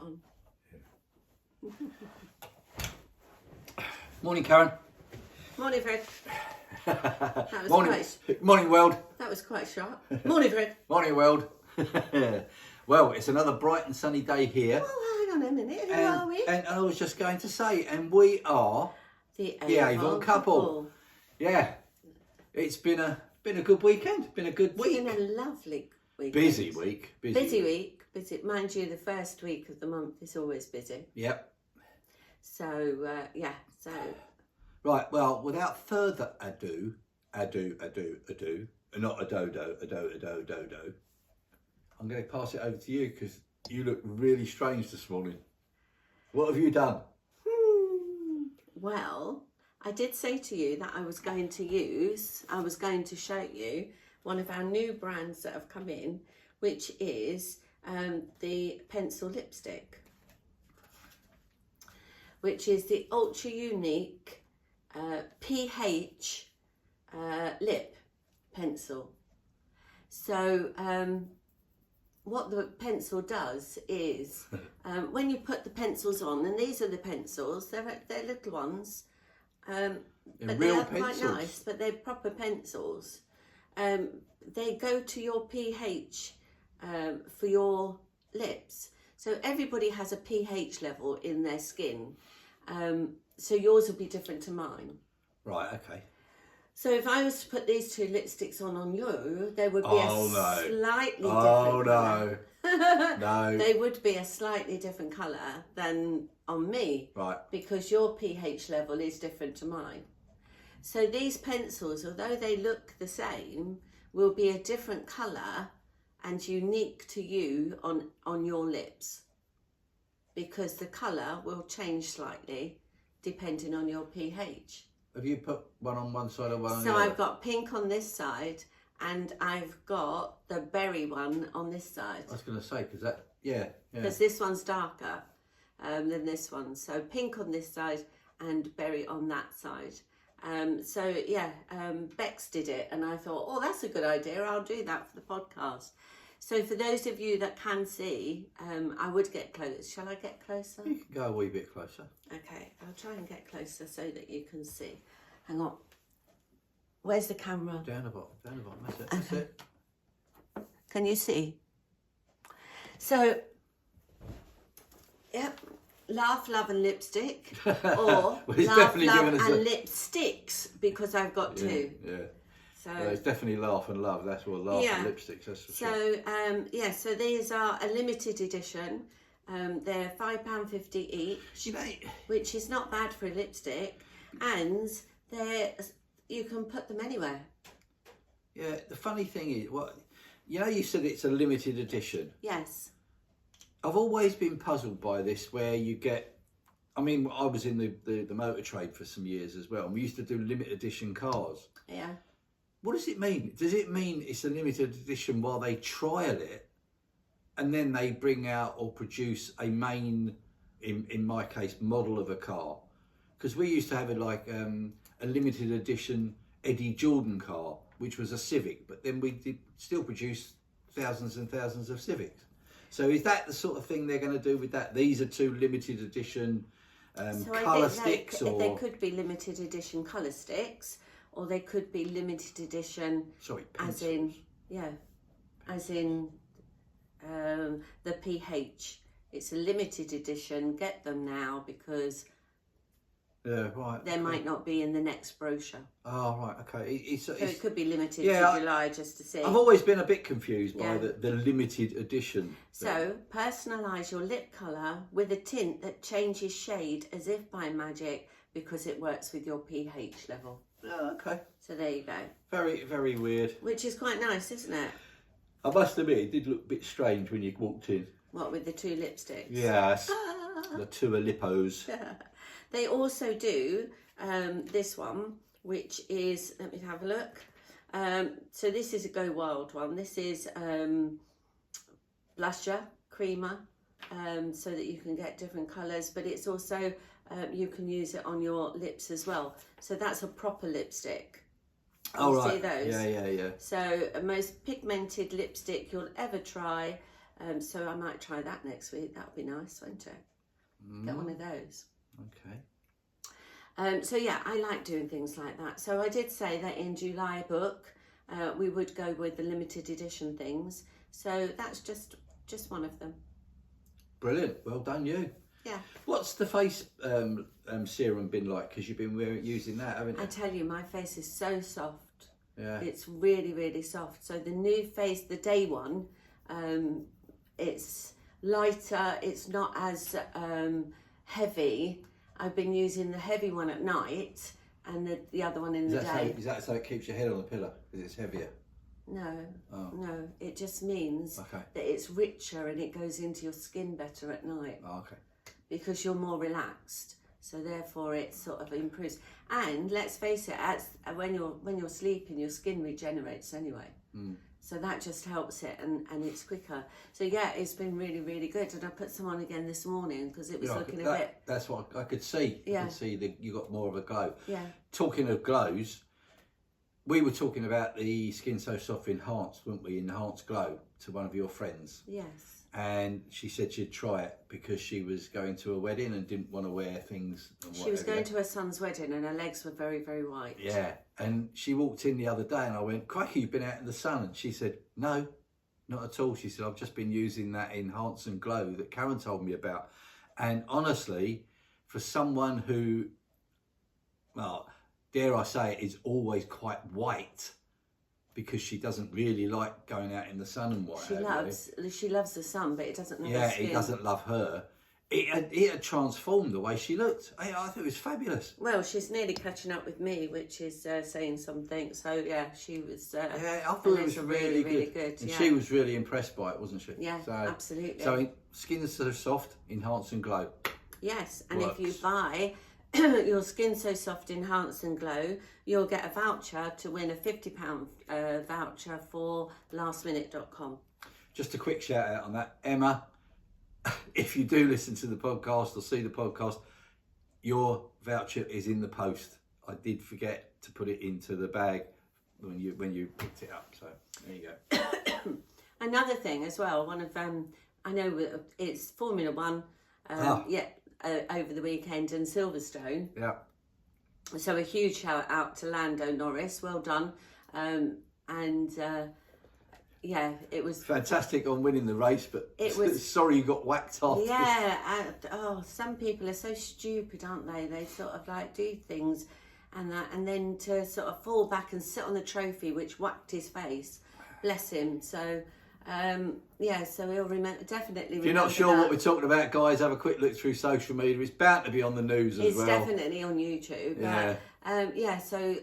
on. Morning, Karen. Morning, Fred. That was Morning, world. That was quite sharp. Morning, Fred. Morning, world. Well, it's another bright and sunny day here. Oh, hang on a minute. Who are we? And I was just going to say, and we are The Avon couple. Yeah, it's been a good weekend. Been a good week. It's been a lovely week. Busy week. Busy week. Mind you, the first week of the month is always busy. Yep. So Right. Well, without further ado, not ado. I'm going to pass it over to you because you look really strange this morning. What have you done? Well, I did say to you that I was going to show you one of our new brands that have come in, which is the pencil lipstick, which is the ultra unique PH lip pencil. So what the pencil does is when you put the pencils on, and these are the pencils, they're little ones, but they are quite nice, but they're proper pencils. They go to your pH for your lips. So everybody has a pH level in their skin. So yours will be different to mine. Right, okay. So if I was to put these two lipsticks on you, they would be slightly different colour. No. They would be a slightly different colour than on me. Right. Because your pH level is different to mine. So these pencils, although they look the same, will be a different colour and unique to you on your lips. Because the colour will change slightly depending on your pH. Have you put one on one side or one on the So other? I've got pink on this side and I've got the berry one on this side. I was going to say, because that, yeah. Because this one's darker than this one. So pink on this side and berry on that side. Bex did it and I thought, oh, that's a good idea. I'll do that for the podcast. So for those of you that can see, I would get close. Shall I get closer? You can go a wee bit closer. Okay, I'll try and get closer so that you can see. Hang on. Where's the camera? Down the bottom. That's it. Can you see? So, yep, laugh, love and lipstick. Or Well, it's laugh, definitely love given us and lipsticks because I've got two. Yeah. So Well, it's definitely laugh and love. That's what laugh and lipsticks. That's for sure. So these are a limited edition. They're £5.50 each, which is not bad for a lipstick, and you can put them anywhere. Yeah. The funny thing is, you said it's a limited edition. Yes. I've always been puzzled by this, where you get. I mean, I was in the motor trade for some years as well, and we used to do limited edition cars. Yeah. What does it mean? Does it mean it's a limited edition while they trial it and then they bring out or produce a main, in my case, model of a car? Because we used to have a limited edition Eddie Jordan car, which was a Civic, but then we did still produce thousands and thousands of Civics. So is that the sort of thing they're going to do with that? These are two limited edition colour sticks? They could be limited edition colour sticks. Or they could be limited edition, pencils. as in the PH. It's a limited edition. Get them now because they might not be in the next brochure. Oh, right, okay. So it could be limited to July just to see. I've always been a bit confused by the limited edition. So, personalise your lip colour with a tint that changes shade as if by magic because it works with your pH level. Oh, okay. So there you go. Very, very weird. Which is quite nice, isn't it? I must admit, it did look a bit strange when you walked in. What, with the two lipsticks? Yes. The two Alippos. They also do this one, which is, let me have a look. So this is a Go Wild one. This is blusher, creamer, so that you can get different colours, but it's also you can use it on your lips as well. So that's a proper lipstick. Oh, right. See those? Yeah. So most pigmented lipstick you'll ever try. So I might try that next week. That'll be nice, won't it? Get one of those. Okay. So yeah, I like doing things like that. So I did say that in July book, we would go with the limited edition things. So that's just one of them. Brilliant. Well done, you. Yeah. What's the face serum been like? Because you've been using that, haven't you? I tell you, my face is so soft. Yeah. It's really, really soft. So the new face, the day one, it's lighter. It's not as heavy. I've been using the heavy one at night and the other one in the day. Is that so it keeps your head on the pillow? Because it's heavier? No, it just means that it's richer and it goes into your skin better at night. Oh, okay. Because you're more relaxed, so therefore it sort of improves. And let's face it, when you're sleeping, your skin regenerates anyway. So that just helps it, and it's quicker. So yeah, it's been really, really good. And I put some on again this morning because it was looking a bit. That's what I could see. Yeah. I could see that you got more of a glow. Yeah. Talking of glows, we were talking about the Skin So Soft Enhanced, weren't we? Enhanced Glow to one of your friends. Yes. And she said she'd try it because she was going to a wedding and didn't want to wear things. She was going to her son's wedding and her legs were very, very white. Yeah. And she walked in the other day and I went, crikey, you've been out in the sun. And she said, no, not at all. She said, I've just been using that Enhance and Glow that Karen told me about. And honestly, for someone who, well, dare I say it, is always quite white, because she doesn't really like going out in the sun and what. She loves the sun, but it doesn't love her skin. It doesn't love her. It had transformed the way she looked. I thought it was fabulous. Well, she's nearly catching up with me, which is saying something. So yeah, she was. I thought it was really, really good. And she was really impressed by it, wasn't she? Yeah, so, absolutely. So Skin So Soft, Enhance and Glow. Yes, and works. if you buy your Skin So Soft Enhance and Glow, you'll get a voucher to win a £50 voucher for lastminute.com. Just a quick shout out on that, Emma. If you do listen to the podcast or see the podcast, your voucher is in the post. I did forget to put it into the bag when you picked it up. So there you go. Another thing as well, one of I know it's Formula One. Over the weekend in Silverstone. Yeah. So a huge shout out to Lando Norris. Well done. Yeah, it was fantastic on winning the race, but it was sorry you got whacked off. Yeah, some people are so stupid, aren't they? They sort of like do things and then to sort of fall back and sit on the trophy which whacked his face. Bless him. So so he'll definitely remember. If you're not sure what we're talking about, guys, have a quick look through social media. It's bound to be on the news as well. It's definitely on YouTube. Yeah. So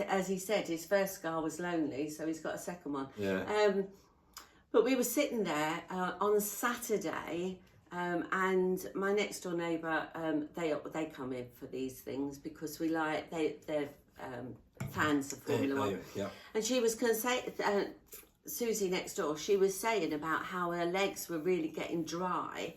as he said, his first car was lonely, so he's got a second one. Yeah. But we were sitting there on Saturday, and my next door neighbour, they come in for these things because they're fans of Formula One. Yeah. And she was Susie next door, she was saying about how her legs were really getting dry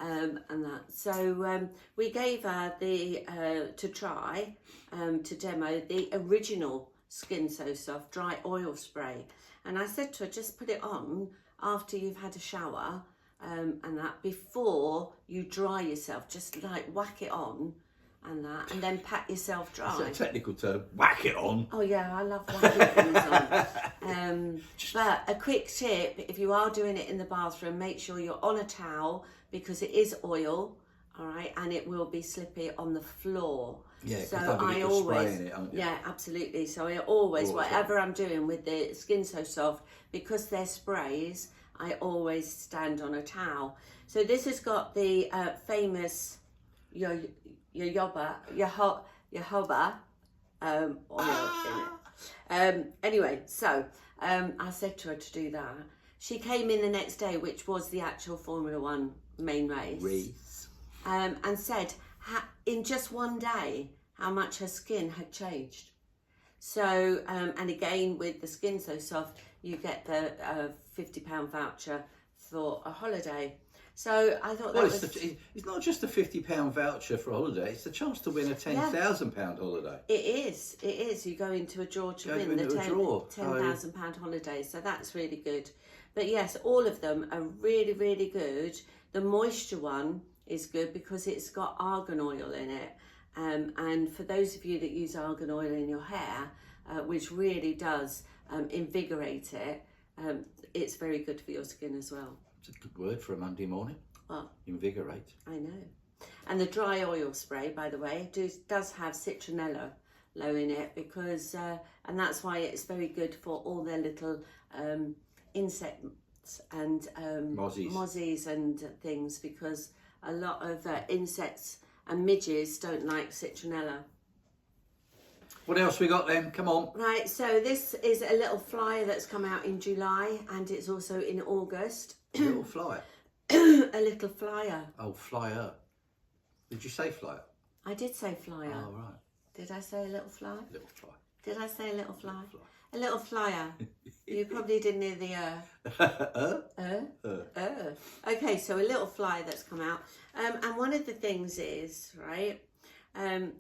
and that. So we gave her to try, to demo the original Skin So Soft dry oil spray. And I said to her, just put it on after you've had a shower and that, before you dry yourself, just like whack it on and that, and then pat yourself dry. That's a technical term. Whack it on. Oh yeah, I love whacking things on. But a quick tip: if you are doing it in the bathroom, make sure you're on a towel because it is oil, all right, and it will be slippy on the floor. Yeah, so I always, it, yeah, absolutely. So I always, whatever I'm doing with the Skin So Soft, because they're sprays, I always stand on a towel. So this has got the famous jojoba oil in it. Anyway, so I said to her to do that. She came in the next day, which was the actual Formula One main race. And said in just one day how much her skin had changed. So, and again with the Skin So Soft, you get the £50 voucher for a holiday. So I thought Well, that was... it's not just a £50 voucher for a holiday, it's a chance to win a £10,000 holiday. It is. You go into a draw to win the £10,000 holiday, so that's really good. But yes, all of them are really, really good. The moisture one is good because it's got argan oil in it. And for those of you that use argan oil in your hair, which really does invigorate it, it's very good for your skin as well. It's a good word for a Monday morning. Well, invigorate. I know. And the dry oil spray, by the way, does have citronella low in it because, and that's why it's very good for all their little insects and mozzies and things, because a lot of insects and midges don't like citronella. What else we got then? Come on. Right, so this is a little flyer that's come out in July, and it's also in August. A little flyer? A little flyer. Oh, flyer. Did you say flyer? I did say flyer. Oh, right. Did I say a little flyer? Little flyer. Did I say a little flyer? Little flyer. A little flyer. You probably didn't hear the Okay, so a little flyer that's come out. And one of the things is, right,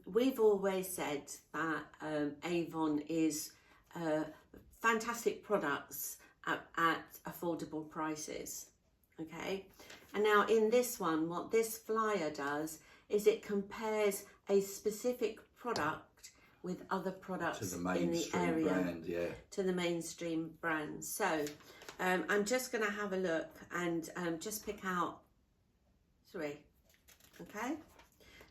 we've always said that Avon is fantastic products at affordable prices. Okay, and now in this one, what this flyer does is it compares a specific product with other products in the area, brand, to the mainstream brand. So I'm just going to have a look and just pick out 3. Okay,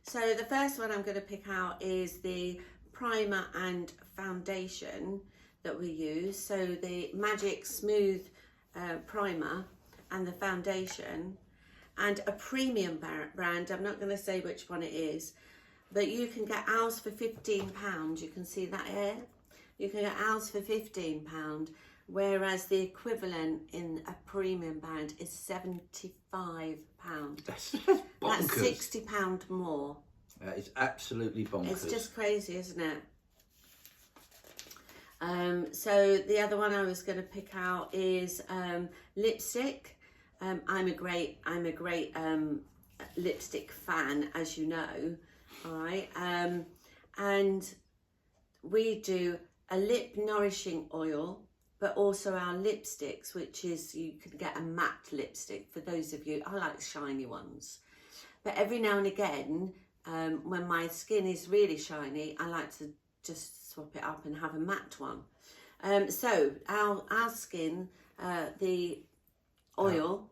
so the first one I'm going to pick out is the primer and foundation that we use. So the Magic Smooth primer and the foundation, and a premium brand. I'm not going to say which one it is, but you can get ours for £15. You can see that here. You can get ours for £15, whereas the equivalent in a premium brand is £75. That's bonkers. That's £60 more. That is absolutely bonkers. It's just crazy, isn't it? So the other one I was going to pick out is lipstick. I'm a great lipstick fan, as you know. All right, and we do a lip nourishing oil, but also our lipsticks, which is, you can get a matte lipstick. For those of you, I like shiny ones, but every now and again, when my skin is really shiny, I like to just swap it up and have a matte one. So our skin, the oil,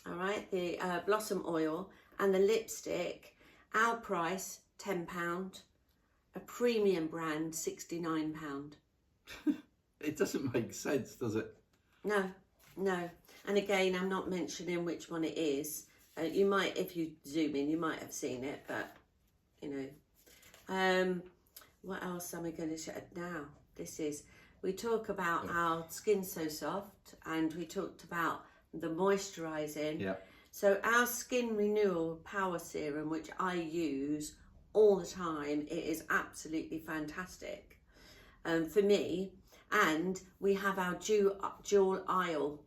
all right, the blossom oil and the lipstick, our price £10, a premium brand £69. It doesn't make sense, does it? No. And again, I'm not mentioning which one it is. You might, if you zoom in, you might have seen it, but you know. What else am I going to show now? We talk about our skin so soft, and we talked about the moisturising. Yeah. So our Skin Renewal Power Serum, which I use all the time, it is absolutely fantastic for me. And we have our dual eye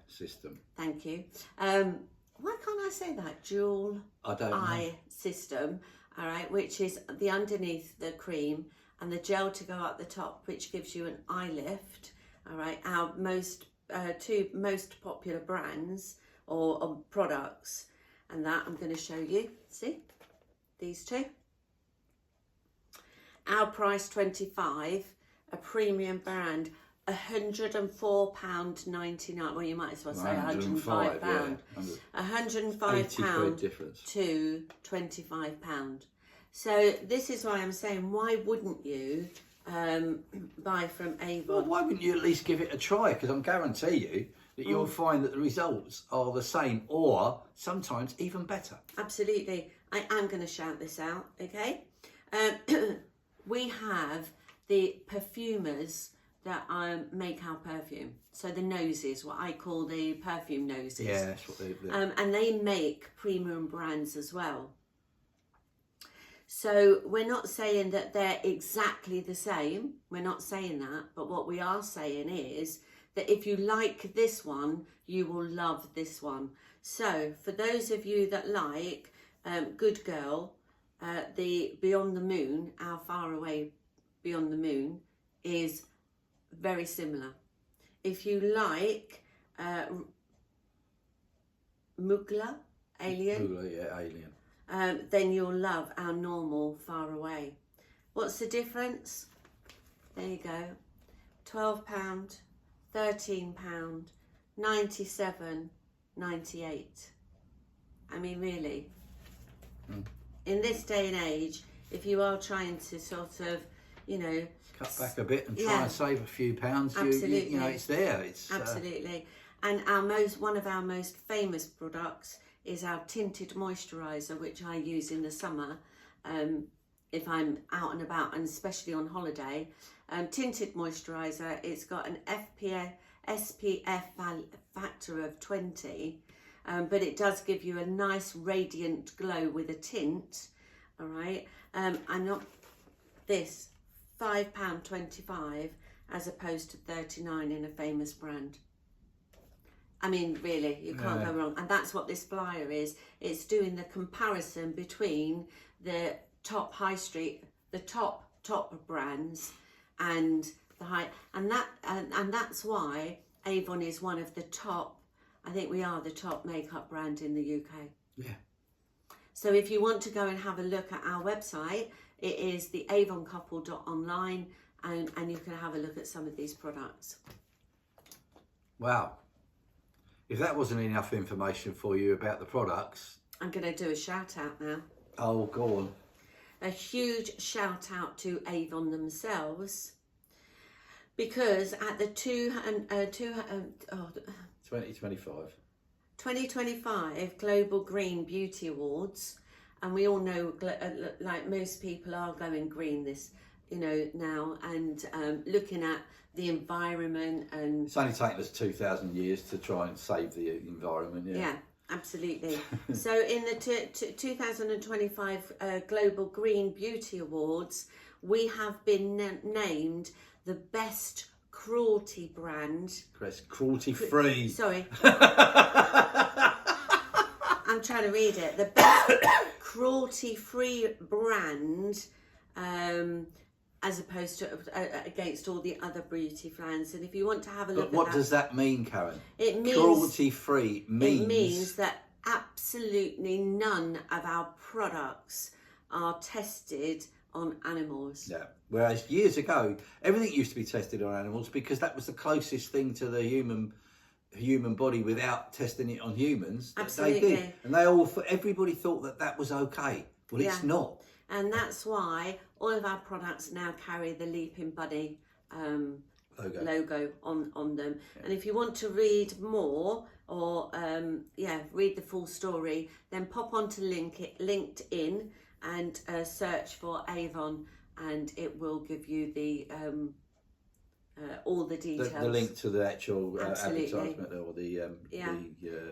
system. Thank you. Why can't I say that? Dual eye system. All right, which is the underneath the cream and the gel to go up the top, which gives you an eye lift. All right, our two most popular brands or products, and that I'm going to show you. See, these two. Our price £25, a premium brand, £104.99. Well, you might as well say £105. Yeah. £105 difference to £25. So this is why I'm saying, why wouldn't you buy from Avon? Well, why wouldn't you at least give it a try? Because I guarantee you that you'll find that the results are the same, or sometimes even better. Absolutely. I am going to shout this out, okay? We have the perfumers that make our perfume. So the noses, what I call the perfume noses. Yeah, that's what they do. And they make premium brands as well. So we're not saying that they're exactly the same. We're not saying that. But what we are saying is that if you like this one, you will love this one. So for those of you that like Good Girl, the Beyond the Moon, How Far Away Beyond the Moon, is very similar. If you like Mugla, Alien, Mugla, yeah, Alien, then you'll love Our Normal Far Away. What's the difference? There you go. £12, £13, 97, 98. I mean, really, in this day and age, if you are trying to sort of, you know, cut back a bit and try and save a few pounds, absolutely, you know, it's there. It's absolutely. And one of our most famous products is our tinted moisturiser, which I use in the summer if I'm out and about, and especially on holiday. Tinted moisturiser, it's got an SPF factor of 20, but it does give you a nice radiant glow with a tint. All right, I'm not this £5.25 as opposed to 39 in a famous brand. I mean, really, you can't go wrong. And that's what this flyer is. It's doing the comparison between the top high street, the top brands, and the high, and that's why Avon is one of the top. I think we are the top makeup brand in the UK. Yeah. So if you want to go and have a look at our website, it is the avoncouple.online, and you can have a look at some of these products. Wow. If that wasn't enough information for you about the products, I'm going to do a shout out now. Oh, go on. A huge shout out to Avon themselves, because at the 2025 Global Green Beauty Awards, and we all know, like most people are going green this, you know, now, and looking at the environment, and it's only taken us 2,000 years to try and save the environment. Yeah, absolutely. So in the 2025 Global Green Beauty Awards, we have been named the best cruelty brand. Cruelty free. Sorry. I'm trying to read it. The best cruelty-free brand, as opposed to against all the other beauty brands. And if you want to have a look, but what does that mean, Karen? It means cruelty-free means. It means that absolutely none of our products are tested on animals. Yeah. Whereas years ago, everything used to be tested on animals because that was the closest thing to the human body without testing it on humans. Absolutely. They did, and everybody thought that was okay. Well, it's not. And that's why all of our products now carry the Leaping Bunny logo on them. Yeah. And if you want to read more or read the full story, then pop onto LinkedIn and search for Avon, and it will give you the all the details. The link to the actual advertisement or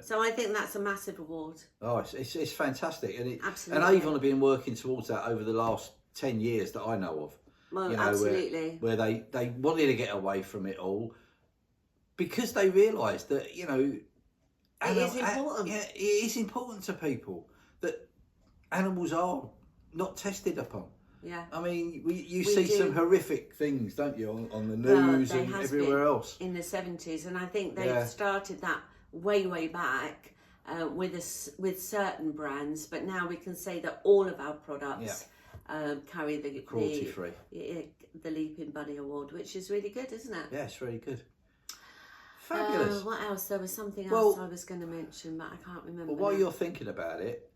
So I think that's a massive award. Oh, it's fantastic, and absolutely. And Avon have been working towards that over the last 10 years that I know of. Well, you know, absolutely. Where they wanted to get away from it all because they realised that, you know, it is important. It is important to people that animals are not tested upon. Yeah. I mean, you see some horrific things, don't you, on the news and everywhere else. In the 70s, and I think they started that way back with certain brands, but now we can say that all of our products carry the cruelty-free, the Leaping Bunny Award, which is really good, isn't it? Yeah, it's really good. Fabulous. What else? There was something else I was going to mention, but I can't remember. Well, while you're thinking about it,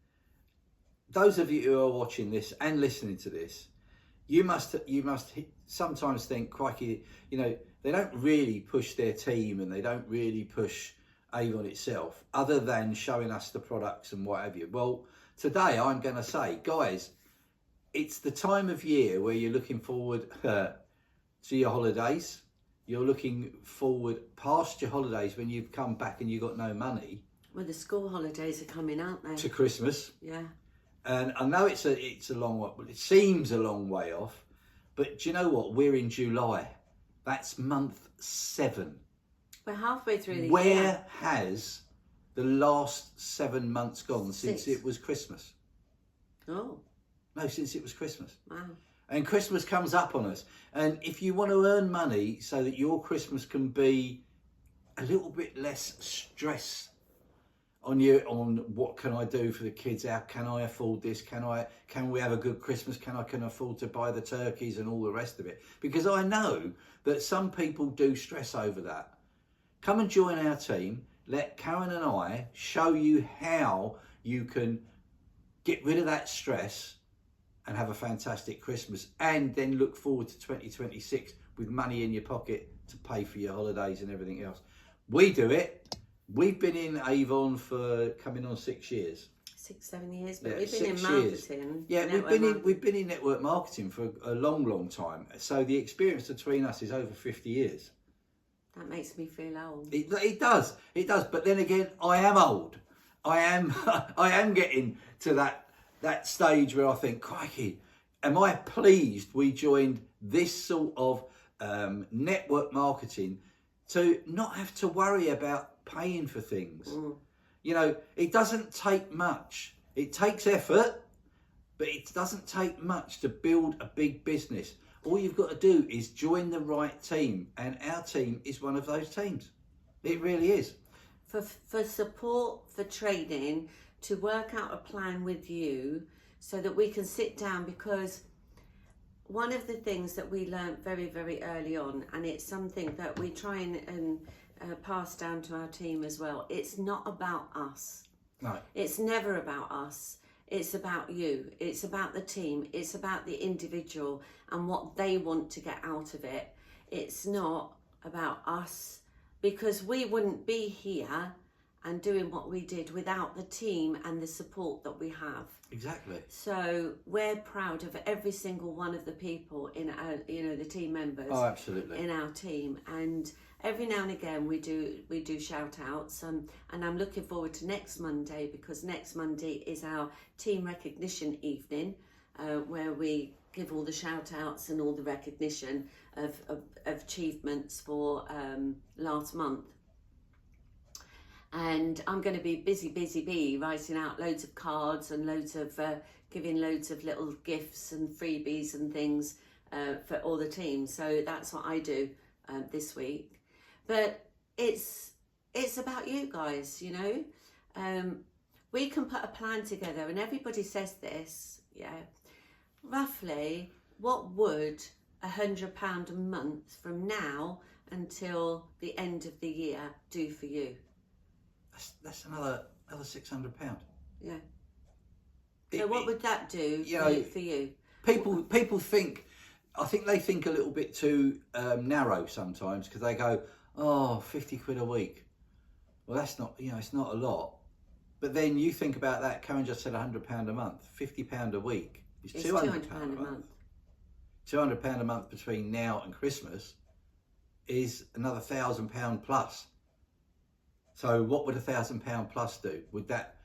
those of you who are watching this and listening to this, you must sometimes think, crikey, you know, they don't really push their team and they don't really push Avon itself, other than showing us the products and what have you. Well, today I'm going to say, guys, it's the time of year where you're looking forward to your holidays. You're looking forward past your holidays when you've come back and you've got no money. Well, the school holidays are coming, aren't they? To Christmas. Yeah. And I know it's a long way, it seems a long way off, but do you know what? We're in July. That's month 7. We're halfway through the year. Where has the last 7 months gone since 6. it was Christmas? Oh, No, since it was Christmas. wow. And Christmas comes up on us. And if you want to earn money so that your Christmas can be a little bit less stress on you, on what can I do for the kids? How can I afford this? Can we have a good Christmas? Can afford to buy the turkeys and all the rest of it? Because I know that some people do stress over that. Come and join our team. Let Karen and I show you how you can get rid of that stress and have a fantastic Christmas, and then look forward to 2026 with money in your pocket to pay for your holidays and everything else. We do it. We've been in Avon for coming on 6 years. 6-7 years, but Yeah, we've been in 6 marketing. Yeah, we've been in network marketing for a long time. So the experience between us is over 50 years. That makes me feel old. It does. But then again, I am old. I am getting to that stage where I think, crikey, am I pleased we joined this sort of network marketing to not have to worry about paying for things. You know, it doesn't take much. It takes effort, but it doesn't take much to build a big business. All you've got to do is join the right team, and our team is one of those teams. It really is. For support, for training, to work out a plan with you so that we can sit down, because one of the things that we learned very, very early on, and it's something that we try and pass down to our team as well, it's not about us. No. It's never about us. It's about you. It's about the team. It's about the individual and what they want to get out of it. It's not about us, because we wouldn't be here and doing what we did without the team and the support that we have. Exactly. So we're proud of every single one of the people in our, the team members. Oh, absolutely. In our team, and every now and again we do shout outs, and I'm looking forward to next Monday, because next Monday is our team recognition evening, where we give all the shout outs and all the recognition of achievements for last month. And I'm going to be busy writing out loads of cards and loads of giving loads of little gifts and freebies and things for all the teams. So that's what I do this week. But it's about you guys, we can put a plan together, and everybody says this, roughly what would £100 a month from now until the end of the year do for you? That's another £600. Yeah. So what would that do for you? People think, I think they think a little bit too narrow sometimes, because they go, 50 quid a week. Well, that's not, it's not a lot. But then you think about that, Karen just said £100 a month, £50 a week is £200 a month. £200 a month between now and Christmas is another £1,000 plus. So what would £1,000 plus do? Would that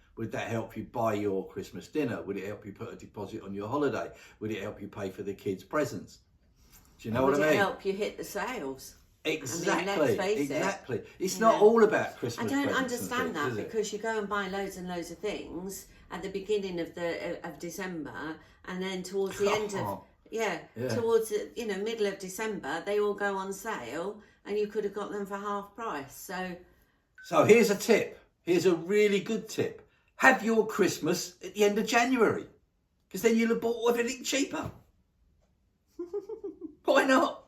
help you buy your Christmas dinner? Would it help you put a deposit on your holiday? Would it help you pay for the kids' presents? Do you know what I mean? Would it help you hit the sales? Exactly. I mean, let's face exactly. it. It's not all about Christmas. I don't presents understand and that, things, because you go and buy loads and loads of things at the beginning of December, and then towards the end of towards middle of December, they all go on sale, and you could have got them for half price. So here's a tip. Here's a really good tip. Have your Christmas at the end of January, because then you'll have bought everything cheaper. Why not?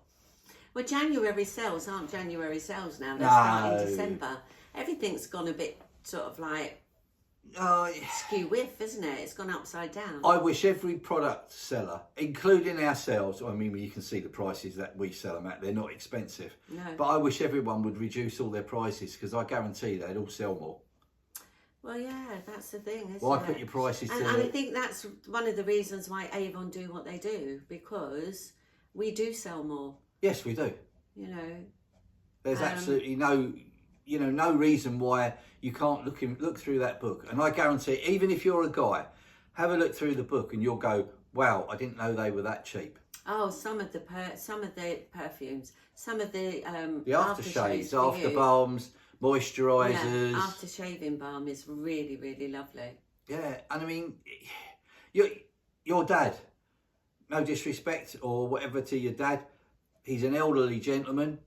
Well, January sales aren't January sales now. They're starting December. Everything's gone a bit sort of like skew whiff, isn't it? It's gone upside down. I wish every product seller, including ourselves, I mean, you can see the prices that we sell them at, they're not expensive. No. But I wish everyone would reduce all their prices, because I guarantee they'd all sell more. Well, yeah, that's the thing, isn't Why it? put your prices and I think that's one of the reasons why Avon do what they do, because we do sell more. Yes, we do. There's absolutely no reason why you can't look through that book. And I guarantee, even if you're a guy, have a look through the book and you'll go, wow, I didn't know they were that cheap. Oh, some of the perfumes, some of the aftershaves, for after you. balms, moisturisers. Yeah, after shaving balm is really, really lovely. Yeah, and I mean, your dad, no disrespect or whatever to your dad, he's an elderly gentleman.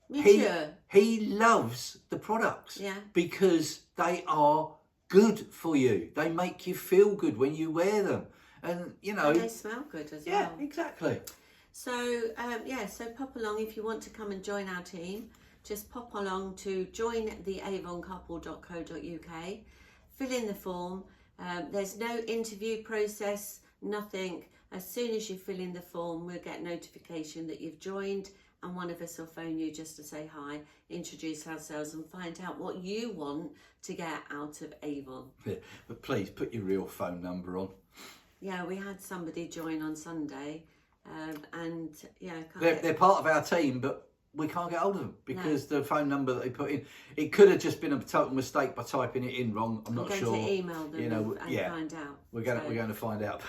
He loves the products. Yeah. Because they are good for you. They make you feel good when you wear them. And, you know. And they smell good as well. Yeah, exactly. So, so pop along if you want to come and join our team. Just pop along to jointheavoncouple.co.uk. Fill in the form. There's no interview process, nothing. As soon as you fill in the form, we'll get notification that you've joined, and one of us will phone you just to say hi, introduce ourselves, and find out what you want to get out of Avon. Yeah, but please put your real phone number on. Yeah, we had somebody join on Sunday, and yeah, they're part of our team, but we can't get hold of them because the phone number that they put in, it could have just been a total mistake by typing it in wrong. I'm not sure. We're going to email them and find out. We're going to find out.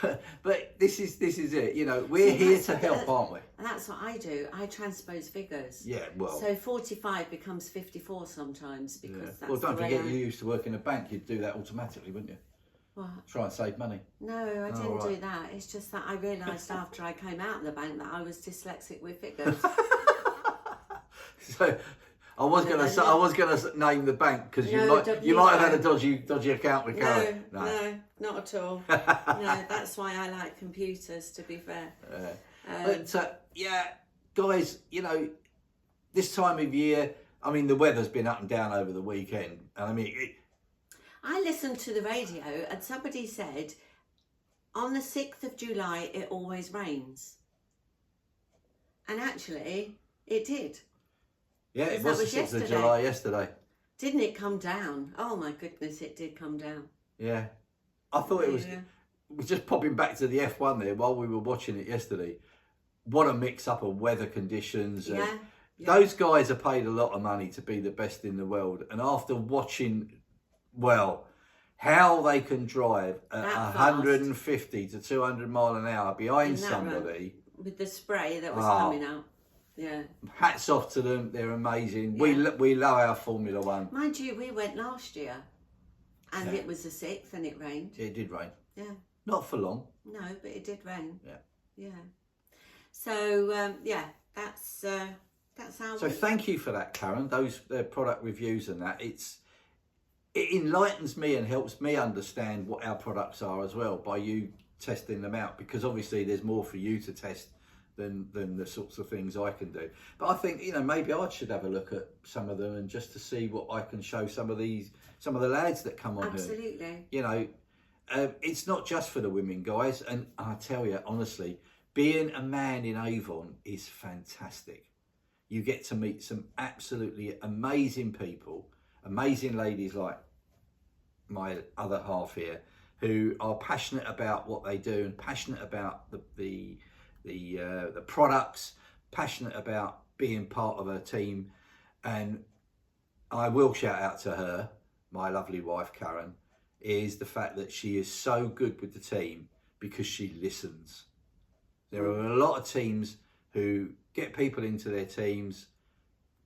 But this is it. You know, we're here to help, aren't we? And that's what I do. I transpose figures. Yeah, well. So 45 becomes 54 sometimes because that's well, don't the way forget you used to work in a bank. You'd do that automatically, wouldn't you? What? Try and save money. No, I didn't do that. It's just that I realised after I came out of the bank that I was dyslexic with figures. So I was going to name the bank because you might have had a dodgy account with Karen. No, not at all. No, that's why I like computers. To be fair. Guys, you know, this time of year, I mean, the weather's been up and down over the weekend, and I mean. I listened to the radio and somebody said, on the 6th of July, it always rains. And actually, it did. Yeah, it was the 6th of July yesterday. Didn't it come down? Oh my goodness, it did come down. Yeah. I thought it was just popping back to the F1 there while we were watching it yesterday. What a mix up of weather conditions. Yeah. Those guys are paid a lot of money to be the best in the world. And after watching, how they can drive at 150 to 200 mile an hour behind somebody. With the spray that was coming out. Yeah. Hats off to them. They're amazing. Yeah. We love our Formula One. Mind you, we went last year and it was the 6th and it rained. It did rain. Yeah. Not for long. No, but it did rain. Yeah. Yeah. So, that's how. So thank you for that, Karen. Those product reviews and that. It enlightens me and helps me understand what our products are as well by you testing them out, because obviously there's more for you to test than the sorts of things I can do. But I think, you know, maybe I should have a look at some of them and just to see what I can show some of the lads that come on here. Absolutely. You know, it's not just for the women, guys. And I tell you, honestly, being a man in Avon is fantastic. You get to meet some absolutely amazing people, amazing ladies like my other half here, who are passionate about what they do and passionate about the products, passionate about being part of a team. And I will shout out to her, my lovely wife Karen, is the fact that she is so good with the team because she listens. There are a lot of teams who get people into their teams,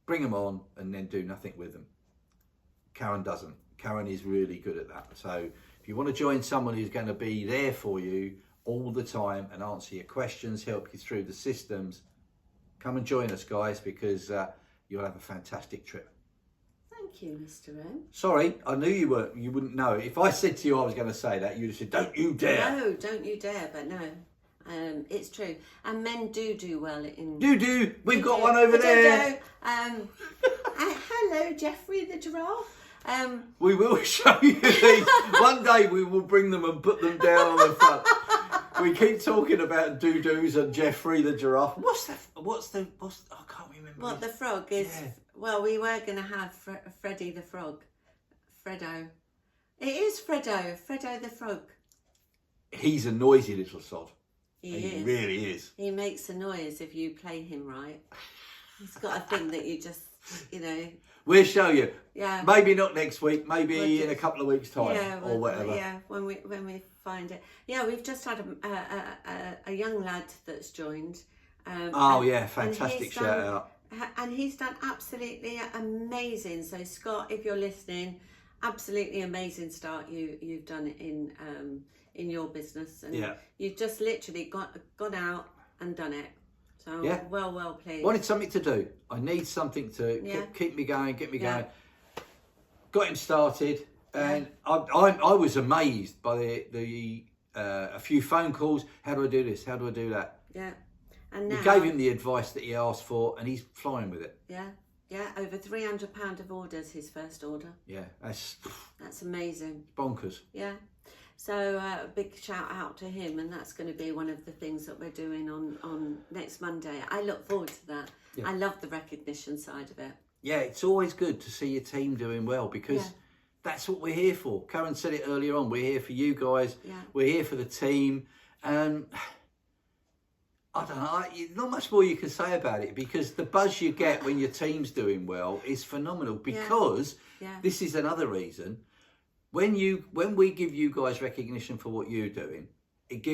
bring them on, and then do nothing with them. Karen doesn't. Karen is really good at that. So if you want to join someone who's going to be there for you all the time and answer your questions, help you through the systems, come and join us, guys, because you'll have a fantastic trip. Thank you, Mr. M. Sorry, I knew you wouldn't know. If I said to you I was going to say that, you'd have said, don't you dare. No, don't you dare, but no. It's true. And men do well in... Do. We've got one over there. Hello, Jeffrey the giraffe. We will show you these. One day we will bring them and put them down on the front. We keep talking about doo-doos and Jeffrey the giraffe. What's I can't remember. What, the frog is... Yeah. Well, we were going to have Freddy the frog. Freddo. It is Freddo the frog. He's a noisy little sod. He is. Really is. He makes a noise if you play him right. He's got a thing that you just, We'll show you. yeah. Maybe not next week. Maybe We'll in a couple of weeks' time, Yeah, or whatever. Yeah, when we find it. Yeah, we've just had a young lad that's joined. Fantastic shout out. And he's done absolutely amazing. So Scott, if you're listening, absolutely amazing start you've done in your business, and you've just literally gone out and done it. So well pleased. Wanted something to do. I need something to keep me going, get me going. Got him started, and I was amazed by the a few phone calls. How do I do this? How do I do that? Yeah, and now we gave him the advice that he asked for, and he's flying with it. Yeah, over £300 of orders. His first order. Yeah, that's amazing. Bonkers. Yeah. So a big shout out to him, and that's going to be one of the things that we're doing on next Monday. I look forward to that. I love the recognition side of it. Yeah, it's always good to see your team doing well, because that's what we're here for. Karen said it earlier on. We're here for you guys. Yeah. We're here for the team. I don't know. Not much more you can say about it, because the buzz you get when your team's doing well is phenomenal. Because this is another reason. When we give you guys recognition for what you're doing, it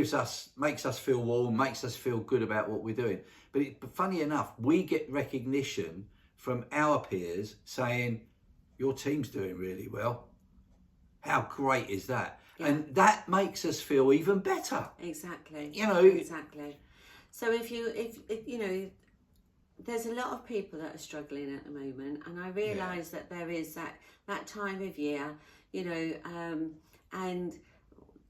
makes us feel warm, makes us feel good about what we're doing. But funny enough, we get recognition from our peers saying, your team's doing really well. How great is that? Yeah. And that makes us feel even better. Exactly. Exactly. So if there's a lot of people that are struggling at the moment, and I realise that there is that time of year, and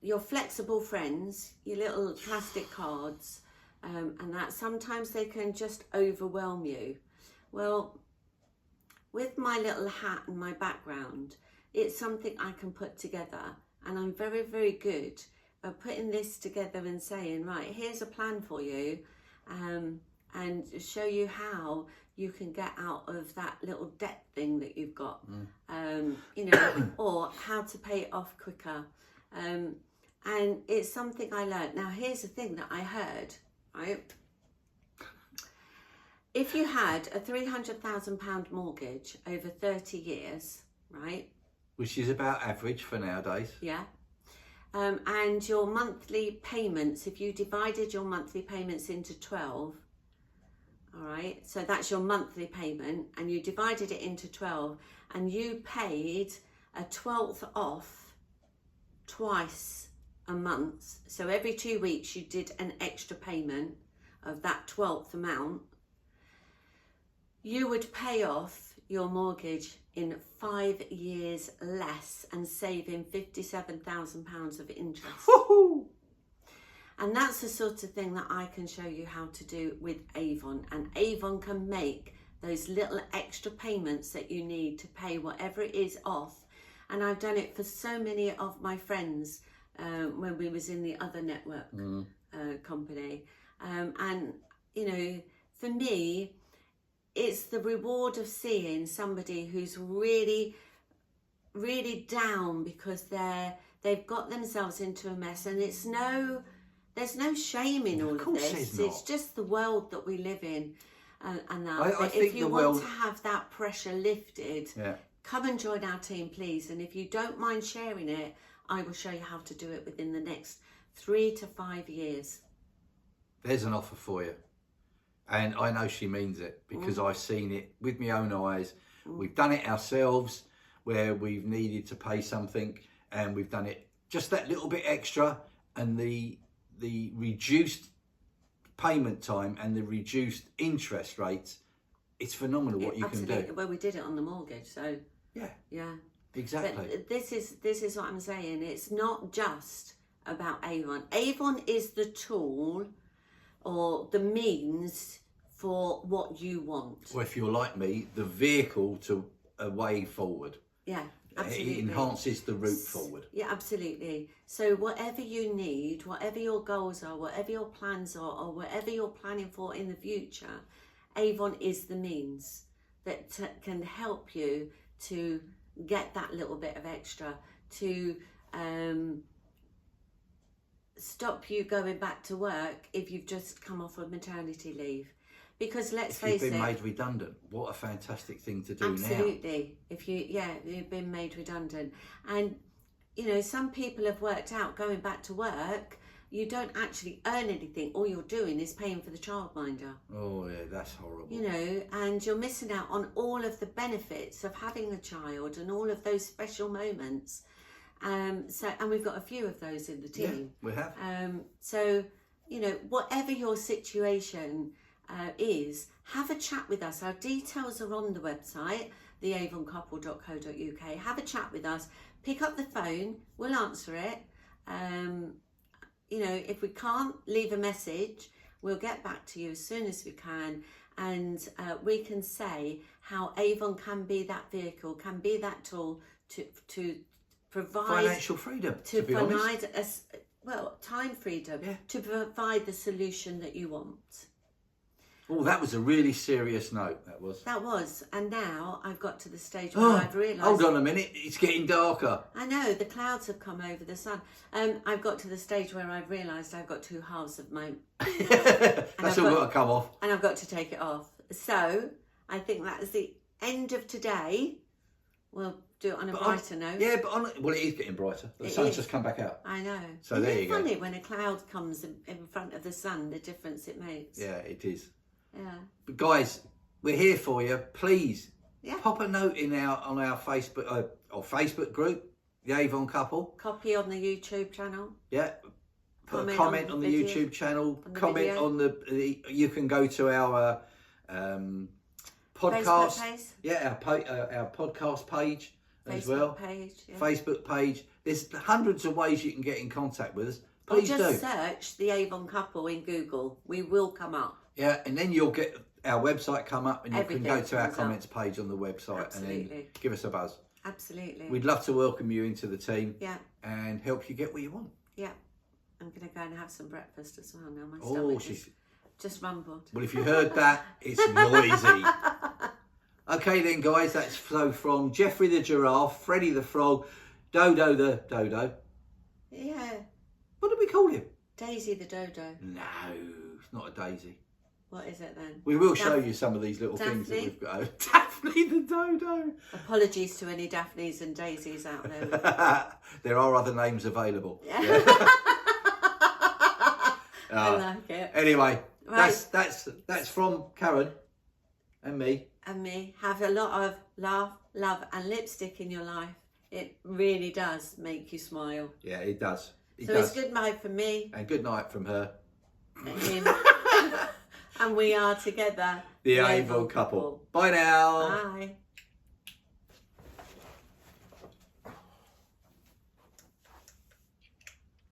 your flexible friends, your little plastic cards, and that sometimes they can just overwhelm you. Well, with my little hat and my background, it's something I can put together, and I'm very, very good at putting this together and saying, right, here's a plan for you, and show you how you can get out of that little debt thing that you've got, or how to pay it off quicker. And it's something I learned. Now, here's the thing that I heard, right? If you had a £300,000 mortgage over 30 years, right? Which is about average for nowadays. Yeah. And your monthly payments, if you divided your monthly payments into 12, all right, so that's your monthly payment, and you divided it into 12, and you paid a 12th off twice a month. So every 2 weeks you did an extra payment of that 12th amount. You would pay off your mortgage in 5 years less and saving £57,000 of interest. Woo-hoo! And that's the sort of thing that I can show you how to do with Avon. And Avon can make those little extra payments that you need to pay whatever it is off. And I've done it for so many of my friends when we was in the other network company. And, for me, it's the reward of seeing somebody who's really, really down because they've got themselves into a mess, and there's no shame in all of this. It's just the world that we live in, and that. I think if you want to have that pressure lifted, come and join our team, please. And if you don't mind sharing it, I will show you how to do it within the next 3 to 5 years. There's an offer for you. And I know she means it, because I've seen it with my own eyes. We've done it ourselves where we've needed to pay something, and we've done it just that little bit extra, and the reduced payment time and the reduced interest rates, it's phenomenal what you can do. Well, we did it on the mortgage, so yeah, exactly. But this is what I'm saying. It's not just about Avon. Avon is the tool or the means for what you want. Or if you're like me, the vehicle to a way forward. Yeah, absolutely. It enhances the route forward. Yeah, absolutely. So whatever you need, whatever your goals are, whatever your plans are, or whatever you're planning for in the future, Avon is the means that can help you to get that little bit of extra, to stop you going back to work if you've just come off of maternity leave. Because let's if you've face been it, made redundant, what a fantastic thing to do now. absolutely. If you've been made redundant, and you know, some people have worked out going back to work. You don't actually earn anything. All you're doing is paying for the childminder. Oh yeah, that's horrible. You know, and you're missing out on all of the benefits of having a child and all of those special moments. And we've got a few of those in the team. Yeah, we have. So, you know, whatever your situation is, have a chat with us. Our details are on the website, theavoncouple.co.uk. Have a chat with us. Pick up the phone. We'll answer it. You know, if we can't, leave a message. We'll get back to you as soon as we can. And we can say how Avon can be that vehicle, can be that tool to provide Financial freedom, to be honest. Time freedom, Yeah. to provide the solution that you want. Oh, that was a really serious note, that was. That was, and now I've got to the stage where Oh, I've realised... hold on a minute, it's getting darker. I know, the clouds have come over the sun. I've got to the stage where I've realised I've got two halves of my... That's all got to come off. And I've got to take it off. So, I think that is the end of today. We'll do it on a brighter note. Yeah, well, it is getting brighter. The sun's just come back out. I know. So Isn't there it you go. funny when a cloud comes in front of the sun, the difference it makes? Yeah, it is. Yeah. But guys, we're here for you. Please Yeah. pop a note on our Facebook group, the Avon Couple. Copy on the YouTube channel. Yeah. Put a Comment comment on on the the video, YouTube channel. on the Comment video. on the. You can go to our podcast. Facebook page. Yeah, our podcast page as Facebook well. page. Yeah. Facebook page. There's hundreds of ways you can get in contact with us. Or Please just do. search the Avon Couple in Google. We will come up. Yeah, and then you'll get our website come up, and you Everything can go to our comes up. comments page on the website, and then Absolutely. give us a buzz. Absolutely. We'd love to welcome you into the team. Yeah. And help you get what you want. Yeah. I'm going to go and have some breakfast as well now. My Oh, stomach she's. is just rumbled. Well, if you heard that, it's noisy. Okay, then, guys. That's so from Jeffrey the giraffe, Freddie the frog, Dodo the dodo. Yeah. What did we call him? Daisy the dodo. No, it's not a daisy. What is it then? We will show you some of these little things that Daphne? we've got. Daphne the dodo. Apologies to any Daphnes and Daisies out there. There are other names available. Yeah. I Uh, like it. Anyway, Right. that's from Karen and me. And me. Have a lot of laugh, love and lipstick in your life. It really does make you smile. Yeah, it does. It So does. it's goodbye from me And good night from her. and him. And we are together. The Avon couple. Bye now. Bye.